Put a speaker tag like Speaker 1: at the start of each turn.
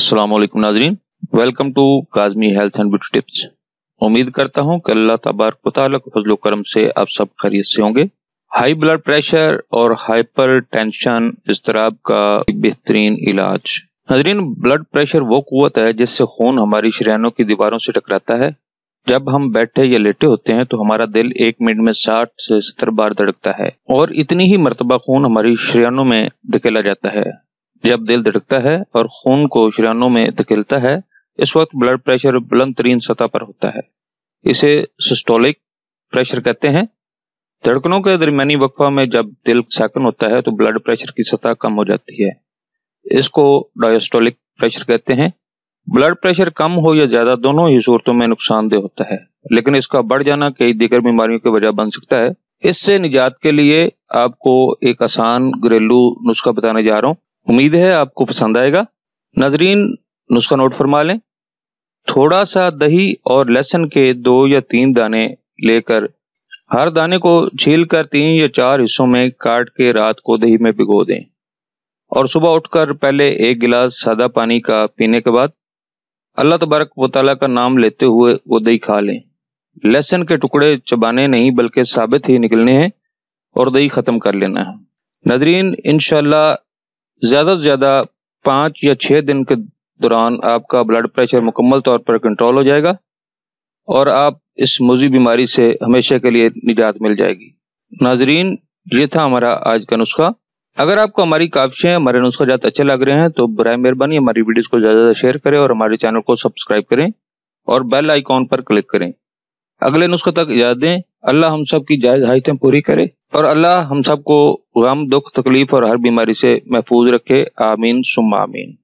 Speaker 1: अस्सलाम वालेकुम नाजरीन, welcome to Kazmi health and beauty tips. उम्मीद करता हूं कि अल्लाह तबारक व तआला के फजल करम से आप सब खैरियत से होंगे। हाई ब्लड प्रेशर और हाइपर टेंशन इज़्तिराब का बेहतरीन इलाज। नाजरीन, ब्लड प्रेशर वो कुव्वत है जिससे खून हमारी शरीयानों की दीवारों से टकराता है। जब हम बैठे या लेटे होते हैं तो हमारा दिल 1 मिनट में 60 से 70 बार धड़कता है और इतनी ही मरतबा खून हमारी शरीयानों में धकेला जाता है। जब दिल धड़कता है और खून को शरीयानों में धकेलता है, इस वक्त ब्लड प्रेशर बुलंद तरीन सतह पर होता है। इसे सिस्टोलिक प्रेशर कहते हैं। धड़कनों के दरमियानी वक्फा में जब दिल साकन होता है तो ब्लड प्रेशर की सतह कम हो जाती है। इसको डायस्टोलिक प्रेशर कहते हैं। ब्लड प्रेशर कम हो या ज्यादा, दोनों ही सूरतों में नुकसानदेह होता है, लेकिन इसका बढ़ जाना कई दीगर बीमारियों की वजह बन सकता है। इससे निजात के लिए आपको एक आसान घरेलू नुस्खा बताने जा रहा हूँ। उम्मीद है आपको पसंद आएगा। नाजरीन, नुस्खा नोट फरमा लें। थोड़ा सा दही और लहसुन के 2 या 3 दाने लेकर हर दाने को छीलकर 3 या 4 हिस्सों में काट के रात को दही में भिगो दें और सुबह उठकर पहले 1 गिलास सादा पानी का पीने के बाद अल्लाह तबारक व तआला का नाम लेते हुए वो दही खा लें। लहसुन के टुकड़े चबाने नहीं बल्कि साबित ही निकलने हैं और दही खत्म कर लेना है। नाजरीन, इंशाल्लाह ज्यादा से ज्यादा 5 या 6 दिन के दौरान आपका ब्लड प्रेशर मुकम्मल तौर पर कंट्रोल हो जाएगा और आप इस मुज़ी बीमारी से हमेशा के लिए निजात मिल जाएगी। नाजरीन, ये था हमारा आज का नुस्खा। अगर आपको हमारी काविशें, हमारे नुस्खा जात अच्छे लग रहे हैं तो बराए मेहरबानी हमारी वीडियोस को ज्यादा शेयर करें और हमारे चैनल को सब्सक्राइब करें और बेल आइकॉन पर क्लिक करें। अगले नुस्खे तक इजाजत दें। अल्लाह हम सब की जायज हाइतें पूरी करे और अल्लाह हम सबको गम, दुख, तकलीफ और हर बीमारी से महफूज रखे। आमीन सुम्मा आमीन।